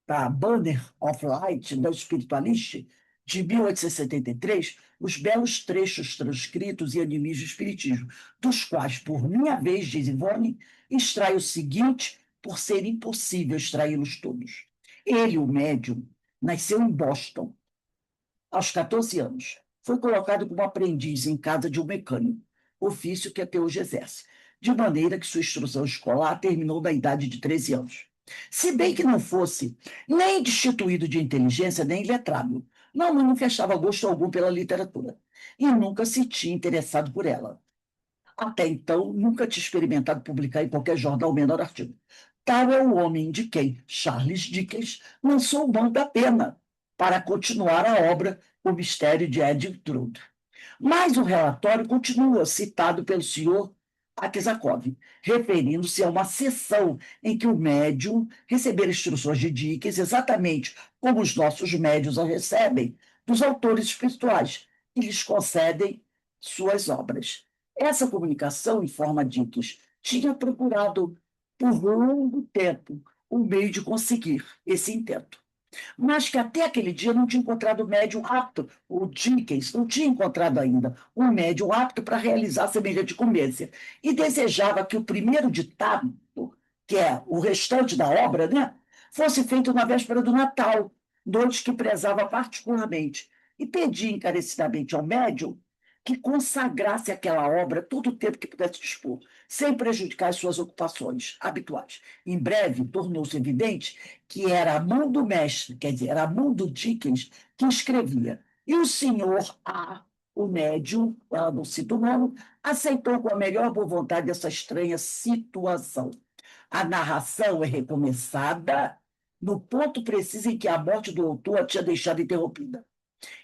da Banner of Light, da Spiritualist, de 1873, os belos trechos transcritos em Animismo e Espiritismo, dos quais, por minha vez, diz Ivone, extrai o seguinte, por ser impossível extraí-los todos. Ele, o médium, nasceu em Boston, aos 14 anos. Foi colocado como aprendiz em casa de um mecânico, ofício que até hoje exerce, de maneira que sua instrução escolar terminou na idade de 13 anos. Se bem que não fosse nem destituído de inteligência, nem letrado, não manifestava gosto algum pela literatura e nunca se tinha interessado por ela. Até então, nunca tinha experimentado publicar em qualquer jornal o menor artigo. Tal é o homem de quem Charles Dickens lançou mão da pena para continuar a obra O Mistério de Edwin Drood. Mas o relatório continua citado pelo senhor Akizakov, referindo-se a uma sessão em que o médium recebera instruções de Dickens exatamente como os nossos médiuns a recebem dos autores espirituais, que lhes concedem suas obras. Essa comunicação, informa Dickens, tinha procurado por longo tempo um meio de conseguir esse intento, mas que até aquele dia não tinha encontrado o médium apto, o Dickens não tinha encontrado ainda um médium apto para realizar semelhante incumbência, e desejava que o primeiro ditado, que é o restante da obra, né, fosse feito na véspera do Natal, noite que prezava particularmente, e pedia encarecidamente ao médium que consagrasse aquela obra todo o tempo que pudesse dispor, sem prejudicar as suas ocupações habituais. Em breve, tornou-se evidente que era a mão do mestre, quer dizer, era a mão do Dickens que escrevia. E o senhor A, o médium, ela não cita o nome, aceitou com a melhor boa vontade essa estranha situação. A narração é recomeçada no ponto preciso em que a morte do autor a tinha deixado interrompida.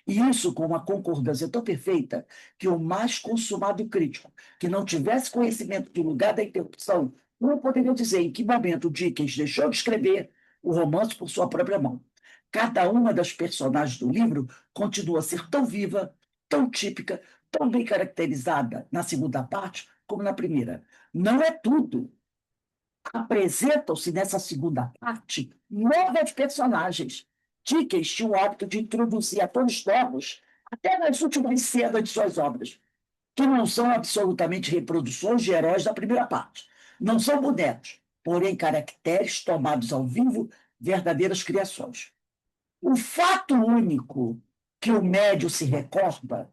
E isso com uma concordância tão perfeita que o mais consumado crítico, que não tivesse conhecimento do lugar da interrupção, não poderia dizer em que momento Dickens deixou de escrever o romance por sua própria mão. Cada uma das personagens do livro continua a ser tão viva, tão típica, tão bem caracterizada na segunda parte como na primeira. Não é tudo. Apresentam-se nessa segunda parte novas personagens. Dickens tinha o hábito de introduzir atores novos até nas últimas cenas de suas obras, que não são absolutamente reproduções de heróis da primeira parte. Não são bonecos, porém caracteres tomados ao vivo, verdadeiras criações. O fato único que o médium se recorda,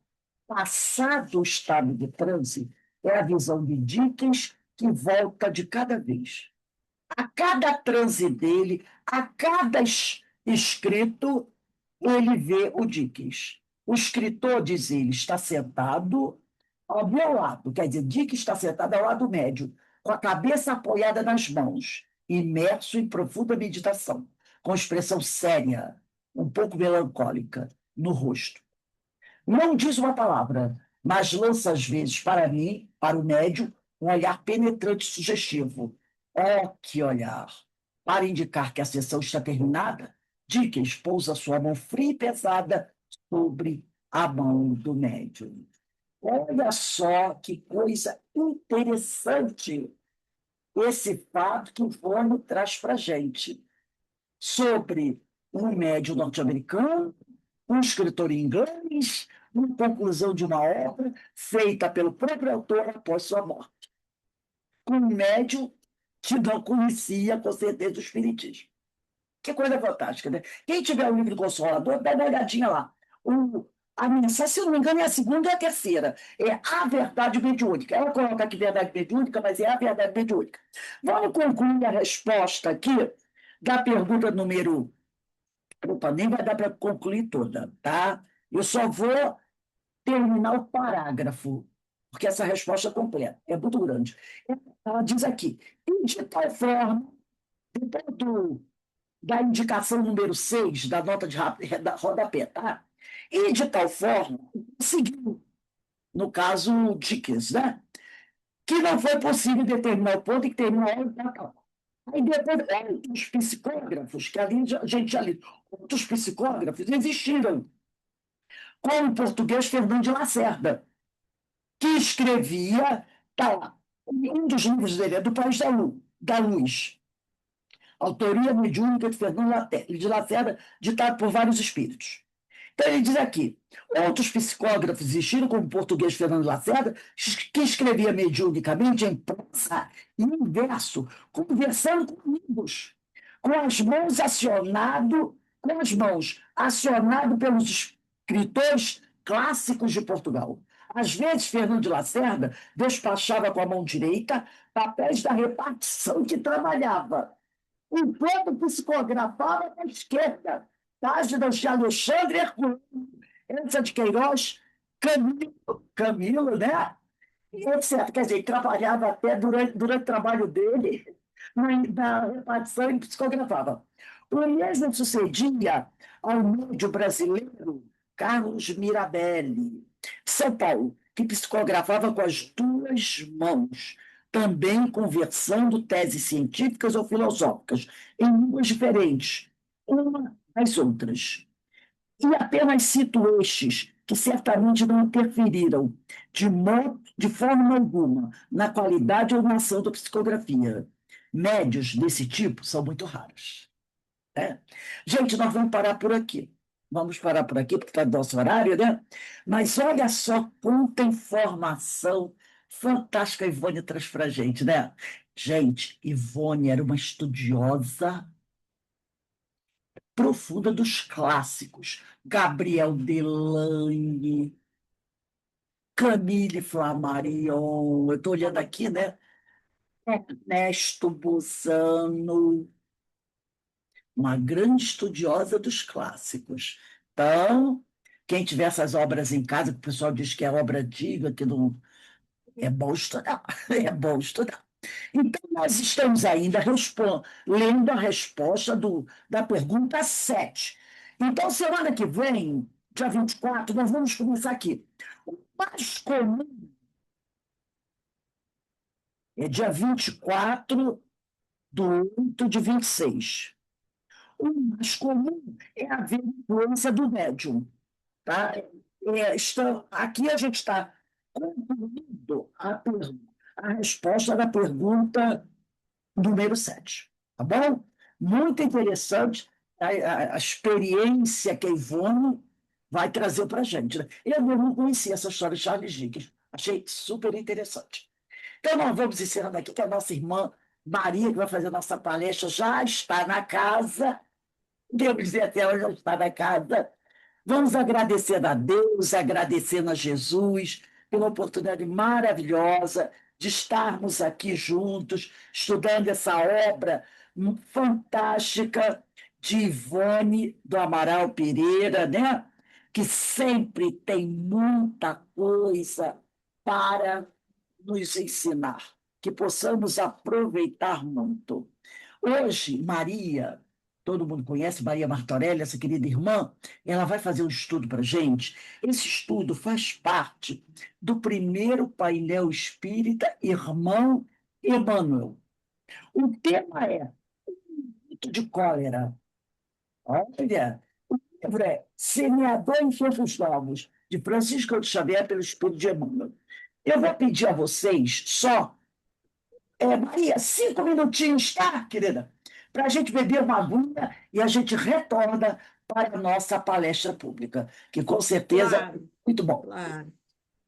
passado o estado de transe, é a visão de Dickens que volta de cada vez. A cada transe dele, a cada escrito, ele vê o Dickens. O escritor, diz ele, está sentado ao meu lado, quer dizer, Dickens está sentado ao lado médio, com a cabeça apoiada nas mãos, imerso em profunda meditação, com expressão séria, um pouco melancólica, no rosto. Não diz uma palavra, mas lança às vezes para mim, para o médium, um olhar penetrante e sugestivo. Oh, que olhar! Para indicar que a sessão está terminada, Dickens pousa sua mão fria e pesada sobre a mão do médium. Olha só que coisa interessante esse fato que o Bono traz para a gente sobre um médium norte-americano, um escritor inglês, uma conclusão de uma obra feita pelo próprio autor após sua morte, com um médium que não conhecia com certeza o espiritismo. Que coisa fantástica, né? Quem tiver o livro Consolador, dá uma olhadinha lá. A mensagem, se eu não me engano, é a segunda e a terceira. É a verdade mediúnica. Ela coloca aqui verdade mediúnica, mas é a verdade mediúnica. Vamos concluir a resposta aqui da pergunta número. Opa, nem vai dar para concluir toda, tá? Eu só vou terminar o parágrafo, porque essa resposta é completa, é muito grande. Ela diz aqui, e de tal forma, depois da indicação número 6 da nota de da rodapé, tá? E de tal forma, seguiu, no caso Dickens, né? Que não foi possível determinar o ponto em que terminou a tal. Aí depois, outros psicógrafos, que ali a gente já leu, outros psicógrafos existiram, como o português Fernando de Lacerda, que escrevia, tá lá, um dos livros dele é Do País da Luz, autoria mediúnica de Fernando de Lacerda, ditado por vários espíritos. Então, ele diz aqui: outros psicógrafos existiram, como o português Fernando Lacerda, que escrevia mediunicamente em prosa e em verso, conversando com amigos, com as mãos acionado pelos escritores clássicos de Portugal. Às vezes, Fernando de Lacerda despachava com a mão direita papéis da repartição que trabalhava. enquanto psicografava com a esquerda. Páginas de Alexandre Herculano, Elsa de Queiroz, Camilo, né? E etc. Quer dizer, ele trabalhava até durante o trabalho dele na repartição e psicografava. O mesmo sucedia ao médio brasileiro Carlos Mirabelli, de São Paulo, que psicografava com as duas mãos, também conversando teses científicas ou filosóficas, em línguas diferentes, uma das outras. E apenas cito estes, que certamente não interferiram de forma alguma na qualidade ou na ação da psicografia. Médios desse tipo são muito raros. Né? Gente, nós vamos parar por aqui. Vamos parar por aqui, porque está no nosso horário, né? Mas olha só quanta informação fantástica a Ivone traz para a gente, né? Gente, Ivone era uma estudiosa profunda dos clássicos. Gabriel Delany, Camille Flammarion, eu estou olhando aqui, né? Ernesto Bosano, uma grande estudiosa dos clássicos. Então, quem tiver essas obras em casa, que o pessoal diz que é obra antiga, que não é bom estudar, é bom estudar. Então, nós estamos ainda lendo a resposta da pergunta 7. Então, semana que vem, dia 24, nós vamos começar aqui. O mais comum é dia 24 do 8 de 26. O mais comum é haver influência do médium. Tá? Aqui a gente está concluindo a resposta da pergunta número 7, tá bom? Muito interessante a experiência que a Ivone vai trazer para a gente. Né? Eu não conhecia essa história de Charles Dickens, achei super interessante. Então, nós vamos encerrando aqui, que a nossa irmã Maria, que vai fazer a nossa palestra, já está na casa. Devo dizer até ela já está na casa. Vamos agradecer a Deus, agradecendo a Jesus pela oportunidade maravilhosa de estarmos aqui juntos, estudando essa obra fantástica de Ivone do Amaral Pereira, né? Que sempre tem muita coisa para nos ensinar, que possamos aproveitar muito. Hoje, Maria, todo mundo conhece Maria Martorelli, essa querida irmã, ela vai fazer um estudo para a gente. Esse estudo faz parte do primeiro painel espírita Irmão Emmanuel. O tema é Mito de Cólera. Olha, o livro é Semeador em Tempos Novos, de Francisco de Xavier, pelo Espírito de Emmanuel. Eu vou pedir a vocês só, Maria, 5 minutinhos, tá, querida? Para a gente beber uma aguinha e a gente retorna para a nossa palestra pública, que com certeza é Claro, muito bom. claro.